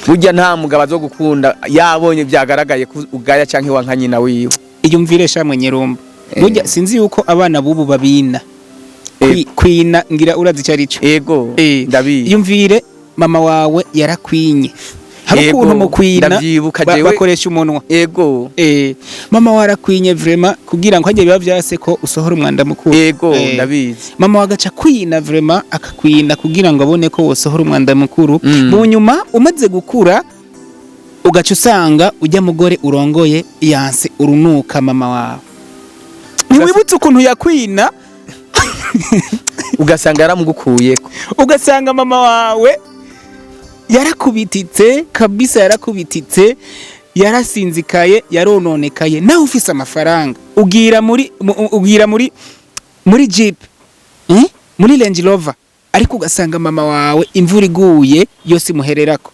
burya nta mugabo azo gukunda yabonye byagaragaye ugaya canke wanka nyina wiwe. Iyumvire shamwe nyerumba burya sinzi yuko abana bubu babina kwina ngira urazi cyarico ego ndabizi. Iyumvire mama wawe yarakwinye hari ukuntu mu kwina bakoresha umunwa ego mama warakwinye vraiment kugira ngo hajye biba byase ko usohora umwanda mukuru ego ndabizi. mama wagaca kwina vraiment akakwina kugira ngo abone ko usohora umwanda mukuru mu nyuma umaze gukura ugaca usanga ujya mugore urongoye yanse urunuka mama wawe ntiwibutse ukuntu yakwina ugasanga yaramugukuyeko ugasanga mama wawe yarakubititse kabisa yarakubititse yarasinzikaye yarononekaye nawe ufise amafaranga ugira muri Jeep muri Range Rover ariko ugasanga mama wawe imvura iguye yose muhererako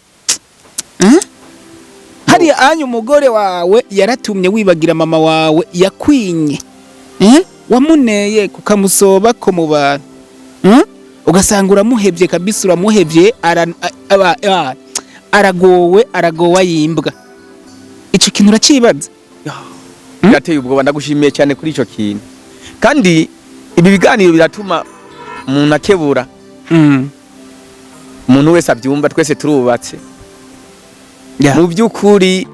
hariya anyu umugore wawe yaratumye wibagira mama wawe yakwinye wamuneye kukamusoba ko mu bantu ugasanga uramuhevye kabisa uramuhevye aragowa yimbwa ico kintu uracibaza gateye ubwoba ndagushimiye cyane kuri ico kintu kandi ibi biganiro biratuma umuntu akebura umuntu wese abyumva twese turubatse mu byukuri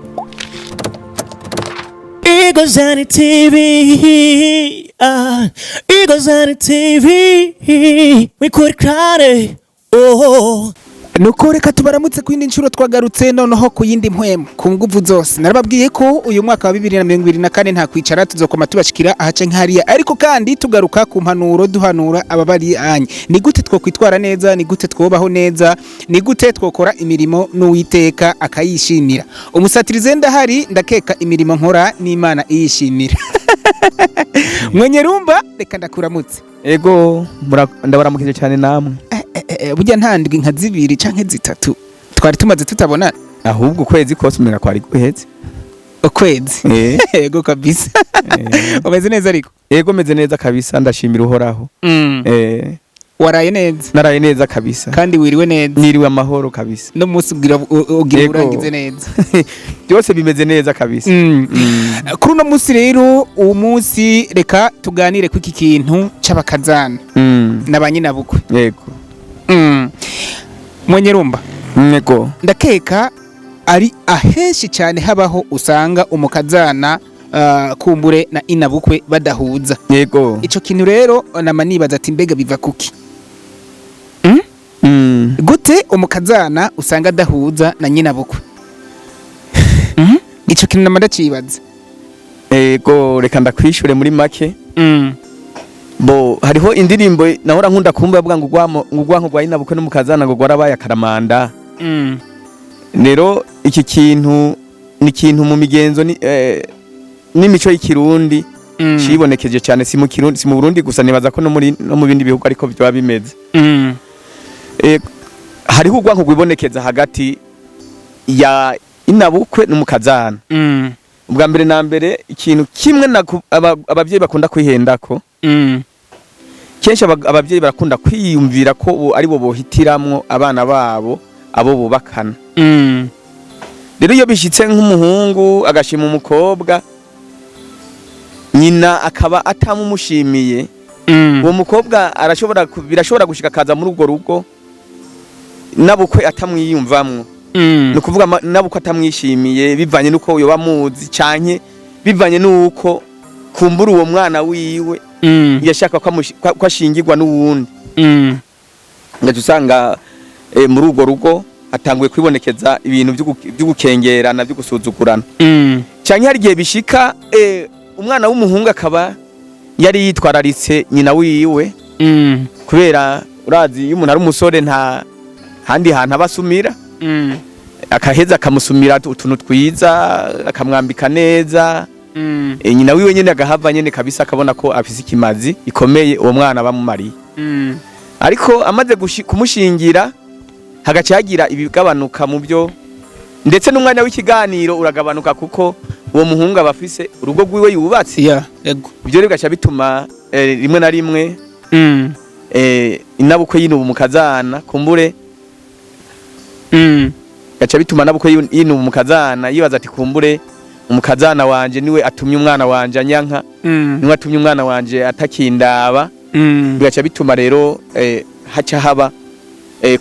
Abakazana TV, Abakazana TV, we could cry, oh. Nuko reka tubaramutse ku yindi ncuro twagarutse noneho ku yindi mpwemo ku nguvu zose narababwiye ko uyu mwaka wa 2024 nta kwicara tuzokoma tubashikira ahace nkariya ariko kandi tugaruka ku mpanuro duhanura ababari anye ni gute twokwitwara neza ni gute twobaho neza ni gute twokora imirimo n'uwiteka akayishimira umusatirize ndahari ndakeka imirimo nkora n'Imana iyishimira mwenye rumba reka ndakuramutse ego ndabaramukije cyane namwe burya ntandwi nka zibiri canke zitatu twari tumaze tutabona ahubwo kwezi kose umenga kwari guheze ukwezi ego kabisa umeze neza ariko ego meze neza kabisa ndashimira uhoraho waraye neza naraye neza kabisa kandi wiriwe neza niriwe amahoro kabisa no musi ugira urangize neza byose bimeze neza kabisa kuri no musi rero uwo musi reka tuganire ku iki kintu c'abakazana Nabanyinabukwe yego mwenye rumba yego ndakeka ari aheshi cyane habaho usanga umukazana kumbure na inabukwe badahuza yego ico kintu rero namanibaza ati mbega biva kuki gute umukazana usanga dahuza na nyinabukwe ico kintu namadacibaza yego reka ndakwishure muri make bo hariho indirimbo nahora nkunda kumva bwa ngugwanko gwa inabukwe n'umukazana ngo gwarabaye akaramanda rero iki kintu ni kintu mu migenzo n'imico y'ikirundi cibonekeje cyane si mu Kirundi si mu Burundi gusa nibaza ko no mu bindi bihugu ariko byo bimeze hariho ugwanko gwibonekeza hagati ya inabukwe n'umukazana ubwa mbere na mbere ikintu kimwe abavyeyi bakunda kwihendako kenshi abavyeyi barakunda kwiyumvira ko ari bo bohitiramwo abana babo abo bubakana rero iyo bishitse nk'umuhungu agashima umukobwa nyina akaba atamumushimiye uwo mukobwa birashobora gushika kaza muri urwo rugo nabukwe atamwiyumvamwo no kuvuga nabukwe atamwishimiye bivanye nuko yoba muzi canke bivanye nuko kumbura uwo mwana wiwe yashaka ko ashingirwa n'uwundi ngaje usanga muri urwo rugo atanguye kwibonekeza ibintu by'ugukengerana by'ugusuzugurana canke hari gihe bishika umwana w'umuhungu akaba yari yitwararitse nyina wiwe kubera urazi iyo umuntu ari umusore nta handi hantu abasumira akaheza akamusumira utuntu twiza akamwambika neza nyina wiwe nyene agahava nyene kabisa akabona ko afise ikimazi ikomeye uwo mwana bamumariye ariko amaze kumushingira hagaca yagira ibigabanuka mu byo ndetse n'umwanya w'ikiganiro uragabanuka kuko uwo muhungu abafise urugo rwiwe yubatse yego ibyo rero gacha bituma rimwe na rimwe inabukwe yinuba umukazana kumbure gaca bituma nabukwe yinu umukazana yibaza ati kumbure umukazana wanje niwe atumye umwana wanje anyanka niwe atumye umwana wanje atakindaba bigaca bituma rero haca haba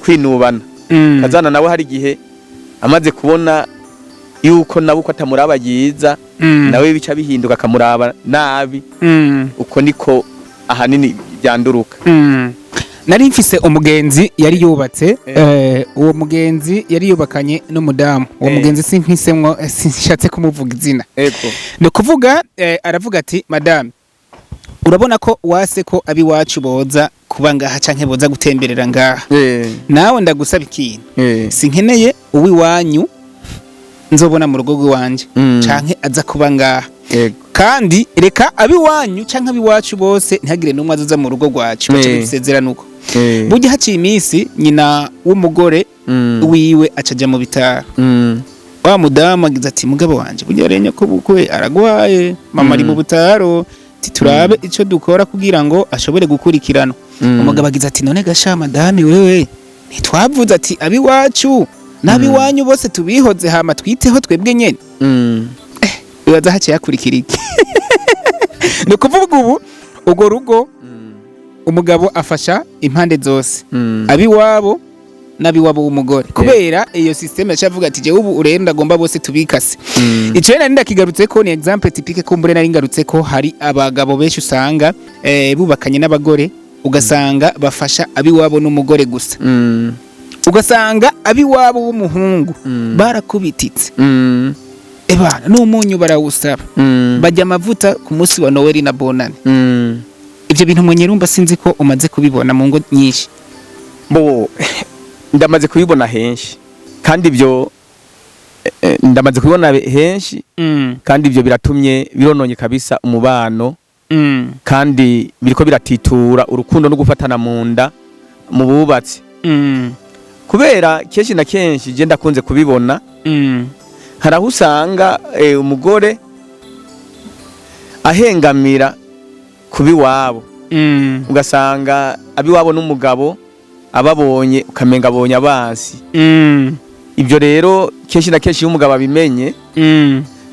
kwinubana kazana nawe hari gihe amaze kubona yuko nabukwe atamuraba yiza nawe bica bihinduka akamuraba nabi uko niko ahanini byanduruka. Nari mfise umugenzi yari yubatse uwo mugenzi yari yubakanye n'umudamu uwo mugenzi simpisemwo sinshatse kumuvuga izina no kuvuga aravuga ati madame urabona ko wase ko abi wacu boza kuba ngaha canke boza gutemberera ngaha nawe ndagusaba ikintu sinkeneye uwi wanyu nzobona mu rugo rwanje canke aza kuba ngaha kandi reka abi wanyu canke abi wacu bose ntihagire n'umwe azoza mu rugo rwacu bace bisezerana uko burya haciye iminsi nyina w'umugore wiwe acaja mu bitaro wa mudamu agize ati mugabo wanje burya renya ko bukwe aragwaye mama ari mu bitaro titurabe ico dukora kugira ngo ashobore gukurikirana umugabo agize ati none gasha madame wewe ntitwavuze ati abi wacu nabi wanyu bose tubihoze hama twiteho twebwe nyene bibaza haciye yakurikira iki no kuvuga ubu ugo rugo umugabo afasha impande zose abi wabo nabi wabo w'umugore kubera iyo system yacavuga ati je ubu urenda gomba bose tubikase ico nari ndakigarutse ko ni example typique kumbure nari ngarutse ko hari abagabo benshi usanga bubakanye n'abagore ugasanga bafasha abi wabo n'umugore gusa ugasanga abi wabo w'umuhungu barakubititse ebana n'umunyu barawusaba bajya amavuta ku munsi wa Noel na Bonane ivyo bintu mwenyerumba sinzi ko umaze kubibona mu ngo nyinshi bo ndamaze kubibona henshi kandi ivyo ndamaze kubibona henshi kandi ivyo biratumye birononye kabisa umubano kandi biriko biratitura urukundo no gufatana mu nda mu bubatsi kubera kenshi na kenshi je ndakunze kubibona harahusanga umugore ahengamira kubi wabo ugasanga abi wabo n'umugabo ababonye ukamenga abonye abansi ibyo rero kenshi na kenshi umugabo abimenye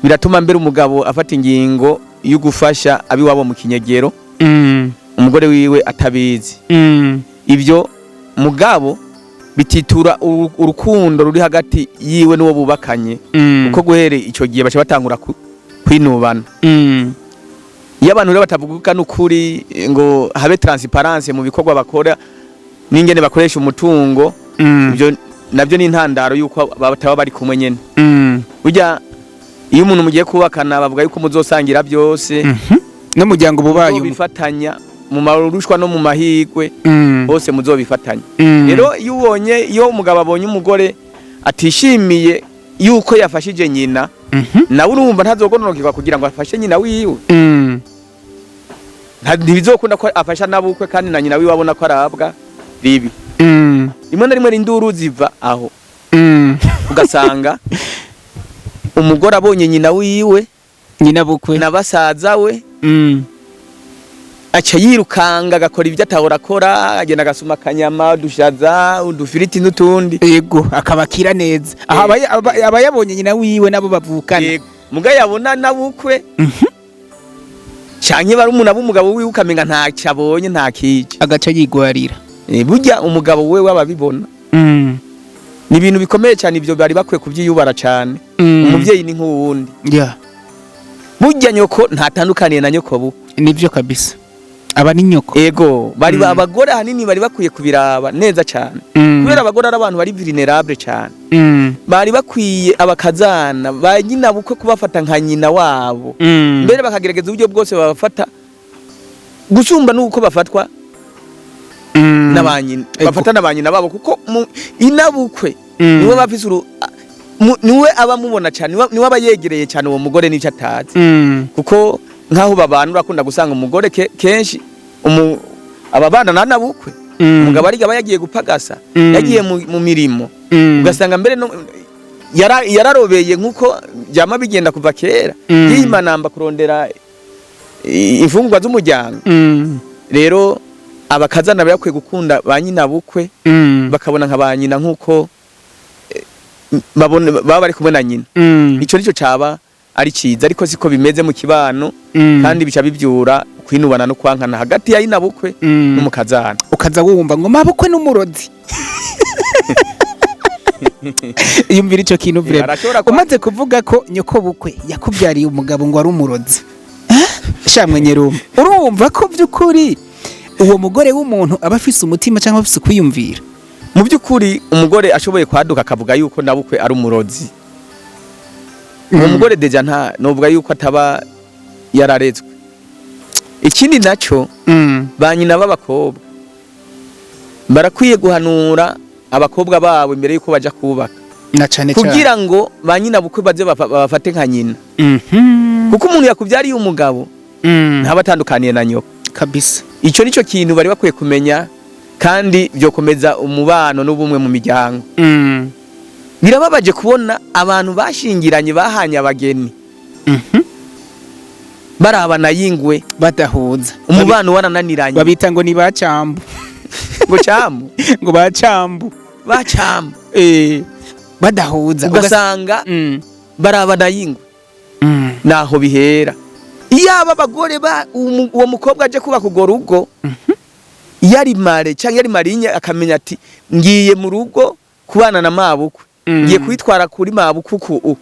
biratuma mbere umugabo afata ingingo yo gufasha abi wabo mu kinyegero umugore wiwe atabizi ibyo mugabo bititura urukundo ruri hagati yiwe n'uwo bubakanye uko guhere ico gihe bacha batangura kwinubana iyo abantu rero batavuga n'ukuri ngo habe transparence mu bikorwa bakora n'ingene bakoresha umutungo ibyo navyo ni intandaro yuko bataba bari kumwe nyene burya iyo umuntu mugiye kubakana bavuga yuko muzosangira byose n'umuryango bubaye bifatanya mu marurushwa no mu mahigwe bose muzobifatanya rero iyo ubonye iyo umugabo abonye umugore atishimiye yuko yafashije nyina nawe urumva ntazogononokirwa kugira ngo afashe nyina wiwe ntibizokunda ko afasha nabukwe kandi na nyina wiwe abona ko arabwa ribi rimwe na rimwe rinduru ziva aho ugasanga umugore abonye nyina wiwe nyina bukwe nabasaza we acha yirukanga agakora ibyo atahora akora agenda agasuma akanyama udushaza udufiriti n'utundi yego akabakira neza abayabonye nyina wiwe nabo bavukana muga yabona nabukwe cyanye bari umuntu abumugabo wiwe ukamenga nta cyabonye nta kije agaca yigwarira burya umugabo we wababibona ni ibintu bikomeye cyane ibyo bari bakwiye kubyiyubara cyane umuvyeyi ni nk'uwundi burya nyoko ntatandukaniye na nyoko bu nivyo kabisa aba ni nyoko ego bari abagore hanini bari bakwiye kubiraba neza cyane kubera abagore ari abantu bari vulnerable cyane bari bakwiye abakazana banyinabukwe kubafata nka nyina wabo mbere bakagerageza uburyo bwose babafata gusumba nuko bafatwa n'abanyina bafata n'abanyina babo kuko inabukwe niwe bafise niwe abamubona cyane niwe abayegereye cyane uwo mugore n'icyo atazi kuko nkaho babanura akunda gusanga umugore kenshi ababana nanabukwe umugabo ari aba yagiye gupagasa yagiye mu mirimo ugasanga mbere yararobeye nkuko byama bigenda kuva kera yimanamba kurondera imfungwa z'umuryango rero abakazana bakwiye gukunda banyinabukwe bakabona nka banyina nkuko baba bari kumwe na nyina ico nico caba ari ciza ariko siko bimeze mu kibano kandi bica bivyura kwinubana no kwankana hagati ya inabukwe n'umukazana ukaza wumva ngo mabukwe n'umurozi yumvira ico kintu vrema umaze kuvuga ko nyoko bukwe yakubyariye umugabo ngo ari umurozi shamwe nyerume urumva ko vy'ukuri uwo mugore w'umuntu aba afise umutima cyangwa afise kwiyumvira mu by'ukuri umugore ashoboye kwaduka akavuga yuko nabukwe ari umurozi uwo mugore deja nta novuga yuko ataba yararezwe ikindi naco ba nyina b'abakobwa barakwiye guhanura abakobwa babo imbere yuko baja kubaka na cane kugira ngo ba nyina bukwe baze bafate nka nyina kuko umuntu yakubyariye umugabo ntabatandukaniye na nyoko kabisa ico nico kintu bari bakwiye kumenya kandi byokomeza umubano n'ubumwe mu miryango birababaje kubona abantu bashingiranye bahanye abageni barabana yingwe badahuza umubano warananiranye babita ngo ni bacambu ngo cambu ngo bacambu badahuza ugasanga barabana yingwe naho bihera iyaba abagore uwo mukobwa aje kuba kugo rugo yari mare cyangwa yari marinye akamenya ati ngiye mu rugo kubana na mabukwe ngiye kwitwara kuri mabukwe ku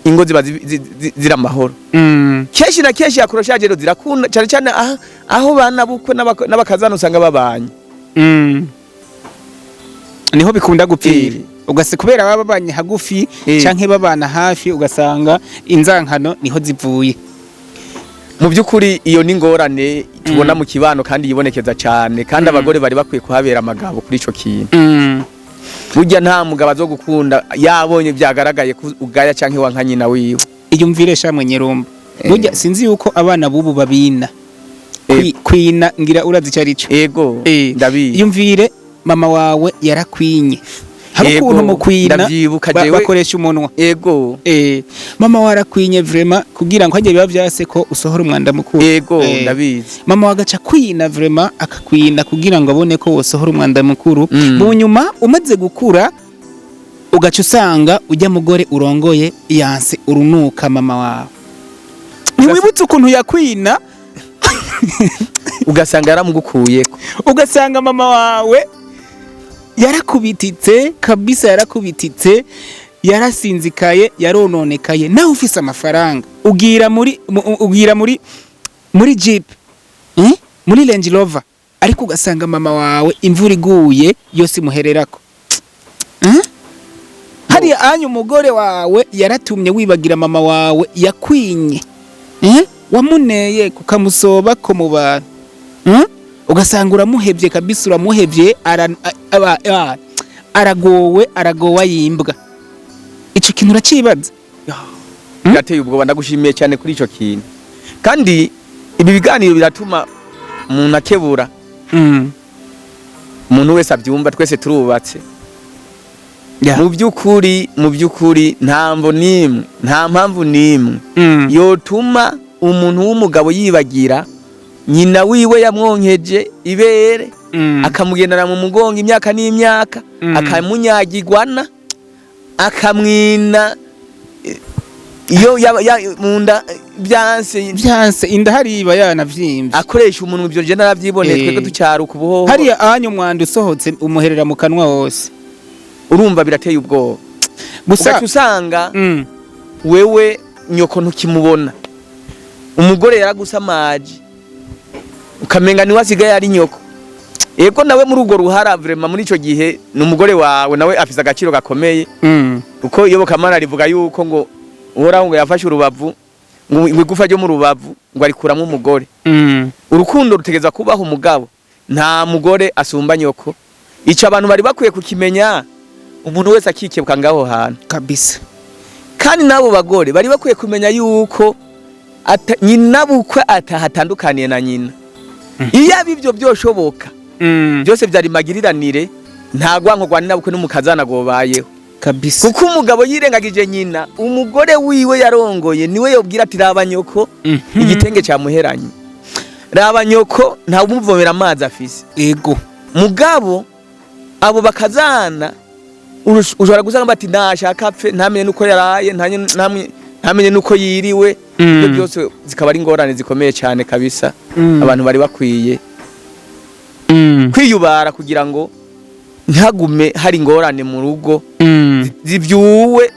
ingo ziba zira amahoro keshi na keshi yakoroshaje rero zirakunda cyane cyane aho bana bukwe n'abakazana usanga babanye niho bikunda gupfira ugase kubera baba babanye hagufi canke babana hafi ugasanga inzankano niho zivuye mu by'ukuri iyo ni ngorane tubona mu kibano kandi yibonekeza cyane kandi abagore bari bakwiye kuhabera amagabo kuri ico kintu burya nta mugabo zo gukunda yabonye byagaragaye ugaya canke wanka nyina wiwe iyumvire shamwe nyerumba burya sinzi yuko abana bubu babina kwina ngira urazi cyari cyo yego ndabizi iyumvire mama wawe yarakwinye hari ukuntu mu kwina bakoresha umunwa yego mama warakwinye vraiment kugira ngo hajye biba byase ko usohora umwanda mukuru yego ndabizi mama wagaca kwina vraiment akakwina kugira ngo abone ko wosohora umwanda mukuru mu nyuma umaze gukura ugaca usanga ujya mugore urongoye yanse urunuka mama wawe ntiwibutse ukuntu yakwina ugasanga yaramugukuyeko ugasanga mama wawe yarakubititse kabisa yarakubititse yarasinzikaye yarononekaye nawe ufise amafaranga ugira muri Jeep muri Range Rover ariko ugasanga mama wawe imvura iguye yose imuhererako hariya anyu umugore wawe yaratumye wibagira mama wawe yakwinye wamuneye kukamusoba ko mu bantu ugasanga uramuhevye kabisa uramuhevye aragowa yimbwa ico kintu uracibaza gateye ubwoba ndagushimiye cyane kuri ico kintu kandi ibi biganiro biratuma umuntu akebura umuntu wese abyumva twese turubatse mu by'ukuri nta mpamvu nimwe yotuma umuntu w'umugabo yibagira nyina wiwe yamwonkeje ibere akamugendana mu mugongo imyaka n'imyaka akamunyagirwana akamwina iyo munda byanse inda hariba yanavyimbye akoresha umuntu ibyo je naravyiboneye twebwe ducyaruka ubuhoho hariya anyu mwanda usohotse umuherera mu kanwa wose urumva birateye ubwoba gusa usanga wewe nyoko ntukimubona umugore yaragusamaje ukamenga ni wasigaye ari nyoko ego nawe muri urwo ruhara vraiment muri ico gihe n'umugore wawe nawe afise agaciro gakomeye uko iyoboka mana rivuga yuko ngo uhoraho ngo yafashe urubavu ngo igufa ryo mu rubavu ngo arikuramo umugore urukundo rutegeza kubaho umugabo nta mugore asumba nyoko ico abantu bari bakwiye kukimenya umuntu wese akikebuka ngaho hantu kabisa kandi nabo bagore bari bakwiye kumenya yuko nyina bukwe atahatandukaniye na nyina iyo abivyo byoshoboka byose byari magiriranire nta gwanko gwa nyina bukwe n'umukazana gobayeho kabisa kuko umugabo yirengagije nyina umugore wiwe yarongoye niwe yobwira ati raba nyoko igitenge cyamuheranye raba nyoko nta umuvomera amazi afise ego mugabo abo bakazana ushobora gusanga bati nashaka apfe ntamenye nuko yaraye ntamenye nuko yiriwe. Ibyo byose zikaba ari ingorane zikomeye cyane kabisa. Abantu bari bakwiye kwiyubara kugira ngo ntihagume hari ingorane mu rugo zibyuwe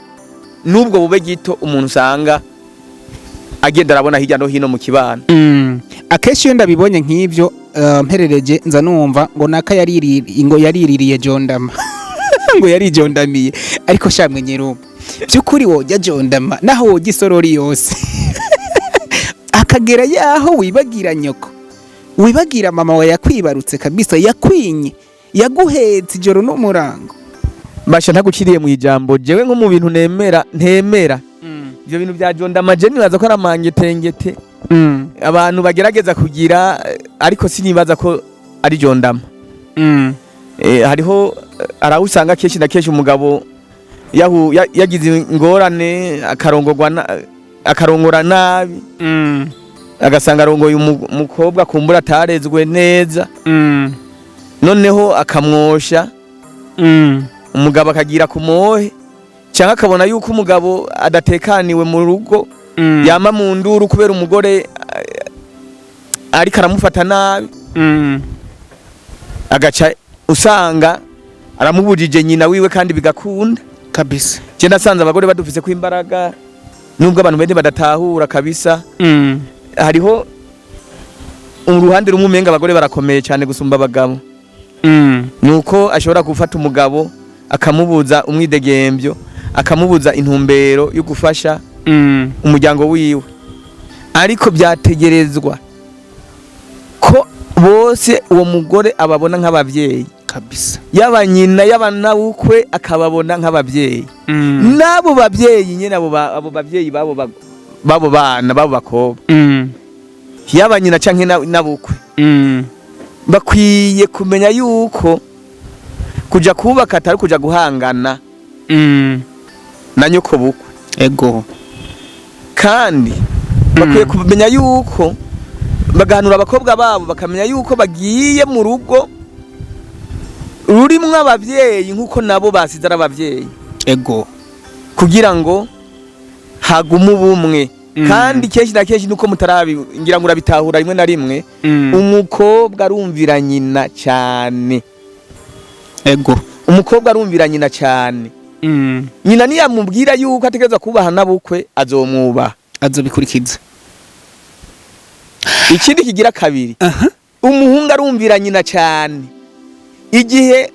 nubwo bube gito umuntu usanga agenda arabona hirya no hino mu kibano. Akenshi iyo ndabibonye nk'ibyo mperereje nza numva ngo naka yariririye jondama ngo yarijondamiye, ariko shamwe nyerumu by'ukuri wojya jondama naho wojya isorori yose akagera yaho wibagira nyoko, wibagira mama we yakwibarutse kabisa, yakwinye yaguhetse ijoro n'umurango. Basha ntagukiriye mu ijambo jewe nko mu bintu ntemera ibyo bintu bya jondama je nibaza ko aramangete abantu bagerageza kugira, ariko sinibaza ko ari jondama. Hariho arawusanga kenshi na kenshi umugabo yagize ingorane akarongora nabi, agasanga arongoye umukobwa kumbura atarezwe neza, noneho akamwosha, umugabo akagira kumohe, cyangwa akabona yuko umugabo adatekaniwe mu rugo, yama mu nduru kubera umugore ariko aramufata nabi, agaca usanga aramubujije nyina wiwe kandi bigakunda kabisa. Je nasanze abagore badufise ko imbaraga nubwo abantu bende badatahura kabisa. Hariho uruhande rumwe umenga abagore barakomeye cyane gusumba abagabo. Nuko ashobora gufata umugabo akamubuza umwidegembyo, akamubuza intumbero yo gufasha umuryango wiwe, ariko byategerezwa ko bose uwo mugore ababona nk'abavyeyi kabisa, yaba nyina y'abanabukwe akababona nk'abavyeyi. Nabo bavyeyi nyene abo bavyeyi babo bana babo bakobwa, yaba nyina canke nabukwe, bakwiye kumenya yuko kuja kubaka atari kuja guhangana na nyoko bukwe. Ego. Kandi bakwiye kumenya yuko bagahanura abakobwa babo, bakamenya yuko bagiye mu rugo rurimwe abavyeyi nkuko nabo basizara abavyeyi. Ego. Kugira ngo hagume ubumwe. Kandi kenshi na kenshi nuko mutarabi ngira ngo urabitahura rimwe na rimwe, umukobwa arumvira nyina cyane. Ego. Umukobwa arumvira nyina cyane. Nyina niyamubwira yuko ategeza kubaha nabukwe azomwubaha, azobikurikiza. Ikindi kigira kabiri, umuhungu arumvira nyina cyane. Igihe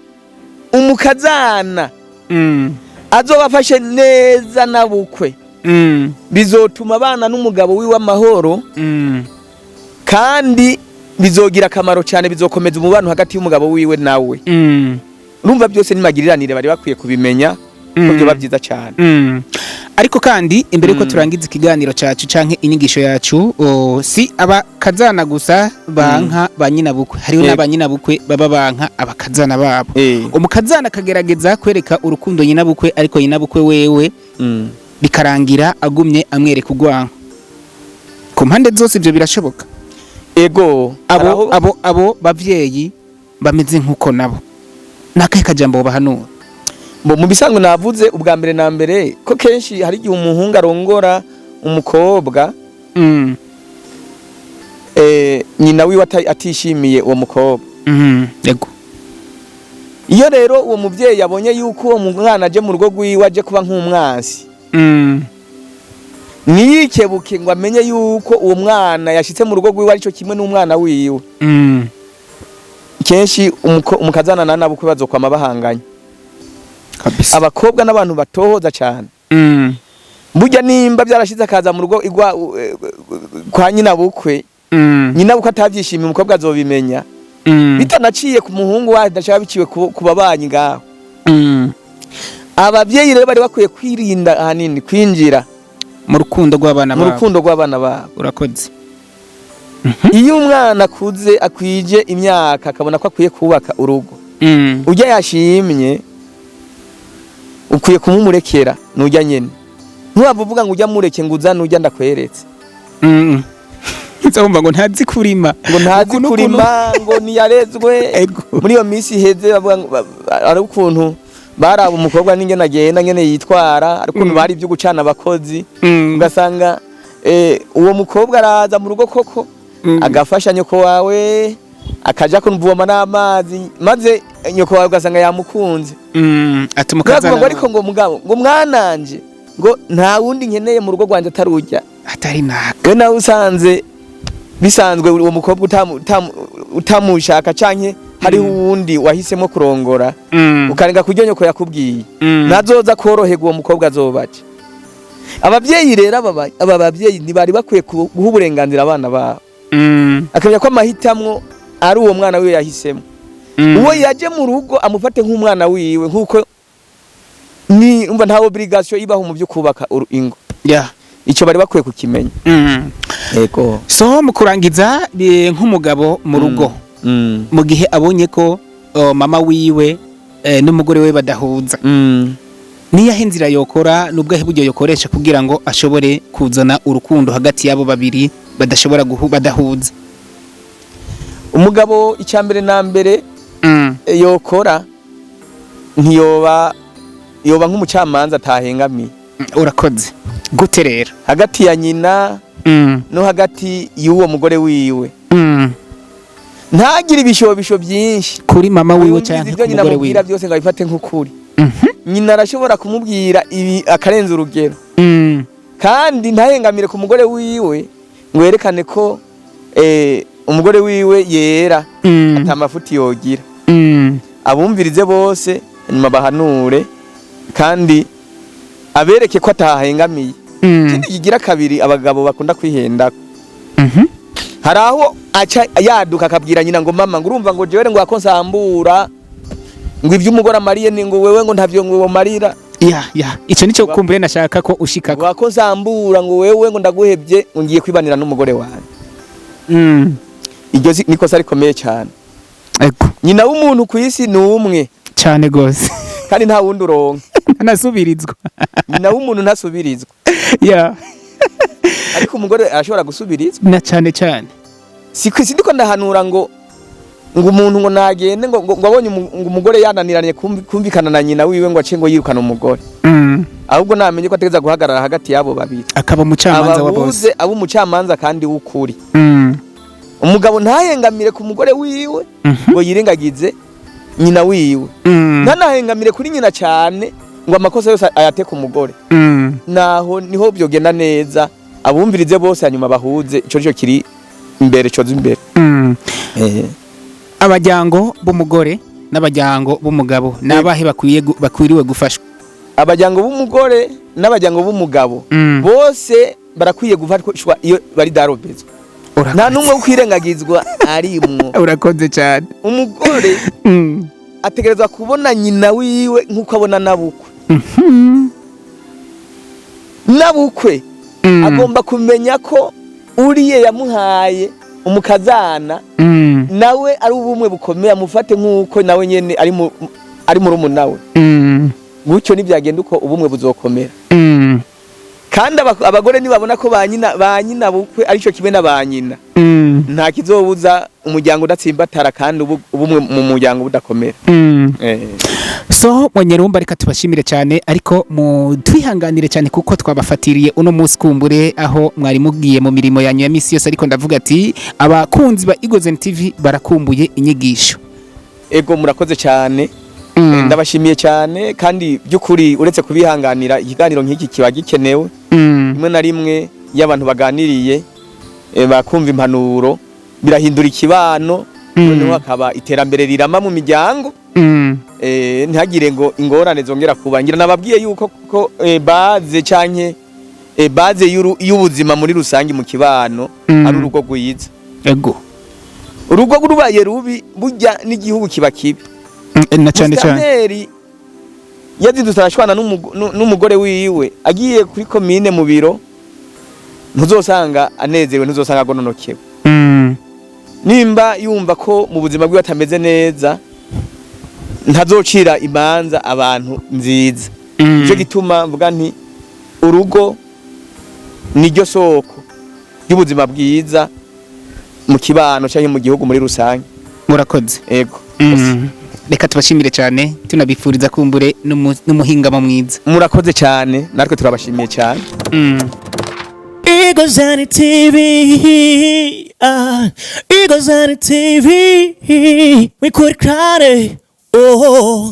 umukazana azobafashe neza nabukwe, bizotuma abana n'umugabo wiwe amahoro, kandi bizogira akamaro cyane, bizokomeza umubano hagati y'umugabo wiwe nawe. Urumva byose ni magiriranire bari bakwiye kubimenya ko byo babyiza cyane. Ariko kandi imbere ko turangiza ikiganiro cyacu canke inyigisho yacu, si abakazana gusa banka banyinabukwe, hariho n'abanyinabukwe baba banka abakazana babo. Umukazana akagerageza kwereka urukundo nyinabukwe, ariko nyinabukwe wewe bikarangira agumye amwereka urwango. Ku mpande zose ibyo birashoboka. Ego. Abo bavyeyi bameze nkuko nabo nakahe kajambo bahanura? Mu bisanzwe navuze ubwa mbere na mbere ko kenshi hari igihe umuhungu arongora umukobwa, nyina wiwe atishimiye uwo mukobwa. Yego. Iyo rero uwo muvyeyi yabonye yuko uwo mwana aje mu rugo rwiwe aje kuba nk'umwansi, niyikebuke ngo amenye yuko uwo mwana yashitse mu rugo rwiwe arico kimwe n'umwana wiwe. Kenshi umukazana na nabukwe bazokwama bahanganye kabisa. Abakobwa n'abantu batohoza cyane. Burya nimba byarashize akaza mu rugo igwa kwa nyina bukwe, nyina bukwe atavyishimiye umukobwa azobimenya, bitanaciye ku muhungu wa ndashaka biciwe kubabanyi ngaho. Abavyeyi rero bari bakwiye kwirinda ahanini kwinjira mu rukundo rw'abana babo. Urakoze. Iyo umwana akuze akwije imyaka akabona ko akwiye kubaka urugo, ujya yashimye ukwiye kumumurekera nujya nyene. Ntubavuga ngo ujya mureke ngo uzana ujya ndakweretse. Nzumva ngo ntazi kurima, ngo niyarezwe. Muri iyo minsi heze bavuga ari ukuntu baraba umukobwa n'ingene agenda ngene yitwara ariko bari byo gucana abakozi ugasanga uwo mukobwa araza mu rugo koko agafasha nyoko wawe akaja kunvoma n'amazi maze nyoko wawe ugasanga yamukunze ati Mukazana ngo ariko ngo mugabo ngo mwananje ngo nta wundi nkeneye mu rugo rwanje atarujya atari naka nawe usanze bisanzwe uwo mukobwa utamushaka canke hariho uwundi wahisemo kurongora ukarenga kuryo nyoko yakubwiye nazoza koroherwa uwo mukobwa azobaje abavyeyi rero aba bavyeyi ntibari bakwiye guha uburenganzira abana babo akamenya ko amahitamwo ari uwo mwana wiwe yahisemo uwo yaje mu rugo amufate nk'umwana wiwe nkuko ni umva nta obligation ibaho mu byo kubaka ingo ico bari bakwiye kukimenya yego so mu kurangiza nk'umugabo mu rugo mu gihe abonye ko mama wiwe n'umugore we badahuza niyahe nzira yokora n'ubwahe buryo yokoresha kugira ngo ashobore kuzana urukundo hagati yabo babiri badashobora badahuza umugabo icyambere na mbere yokora ntiyoba nk'umucamanza atahengamiye urakoze gute rero hagati ya nyina no hagati y'uwo mugore wiwe ntagire ibishobisho byinshi kuri mama wiwe cyangwa ku mugore wiwe byose ngo abifate nk'ukuri nyina arashobora kumubwira ibi akarenza urugero kandi ntahengamire ku mugore wiwe ngo yerekane ko umugore wiwe yera atamafuti yogira abumvirize bose nyuma bahanure kandi abereke ko atahengamiye ikindi kigira kabiri abagabo bakunda kwihenda hari aho aca yaduka akabwira nyina ngo mama ngo urumva ngo jewe ngo akonsambura ngo ivyo umugore amariye ni ngo wewe ngo ntavyo ngo marira ico nico kumbure nashaka ko ushika ngo akonsambura ngo wewe ngo ndaguhebye ngo ngiye kwibanira n'umugore wawe iryo nikosa rikomeye cyane nyina w'umuntu ku isi ni umwe cyane gose kandi nta wundi uronka nasubirizwa nyina w'umuntu ntasubirizwa ariko umugore arashobora gusubirizwa na cyane cyane sindiko ndahanura ngo umuntu ngo nagende ngo abonye umugore yananiranye kumvikana na nyina wiwe ngo ace ngo yirukana umugore ahubwo namenye ko ategeza guhagarara hagati yabo babiri akaba umucamanza wa bose abo umucamanza kandi w'ukuri umugabo ntahengamire ku mugore wiwe ngo yirengagize nyina wiwe ntanahengamire kuri nyina cyane ngo amakosa yose ayate ku mugore naho niho byogenda neza abumvirize bose hanyuma bahuze ico cyo kiri imbere cyo imbere abajyango b'umugore n'abajyango b'umugabo nabahe bakwiriwe gufashwa abajyango b'umugore n'abajyango b'umugabo bose barakwiye gufashwa iyo bari darobezwa nta numwe ukwirengagizwa arimwo urakoze cyane umugore ategerezwa kubona nyina wiwe nkuko abona nabukwe nabukwe agomba kumenya ko uriye yamuhaye umukazana nawe ari ubumwe bukomeye amufate nkuko nawe nyene ari mu rumu nawe gutyo nibyagenda uko ubumwe buzokomera kandi abagore nibabona ko banyina bukwe arico kibe n'abanyina nta kizobuza umuryango udatsimbatara kandi ubumwe mu muryango budakomera so Mwanyerumba reka tubashimire cyane ariko twihanganire cyane kuko twabafatiriye uno munsi kumbure aho mwari mugiye mu mirimo yanyu ya misi yose ariko ndavuga ati abakunzi ba Igozen TV barakumbuye inyigisho ego murakoze cyane ndabashimiye cyane kandi by'ukuri uretse kubihanganira ikiganiro nk'iki kiba gikenewe rimwe na rimwe y'abantu baganiriye bakumva impanuro birahindura ikibano noneho hakaba iterambere rirama mu miryango ntihagire ngo ingorane zongera kubangira nababwiye yuko ko baze canke baze y'ubuzima muri rusangi mu kibano ari urugo rwiza ego urugo rubaye rubi burya n'igihugu kiba kibi na cyane cyane yazindutse arashwana n'umugore wiwe agiye kuri komine mu biro ntuzosanga anezerewe ntuzosanga agononokewe nimba yumva ko mu buzima bwe batameze neza ntazocira imanza abantu nziza cyo gituma mvuga nti urugo niryo soko y'ubuzima bwiza mu kibano cyangwa mu gihugu muri rusange murakoze ego reka tubashimire cyane tunabifuriza kumbure n'umuhingamo mwiza. Murakoze cyane natwe turabashimiye cyane. Abakazana TV, Abakazana TV, we could cry. Oh.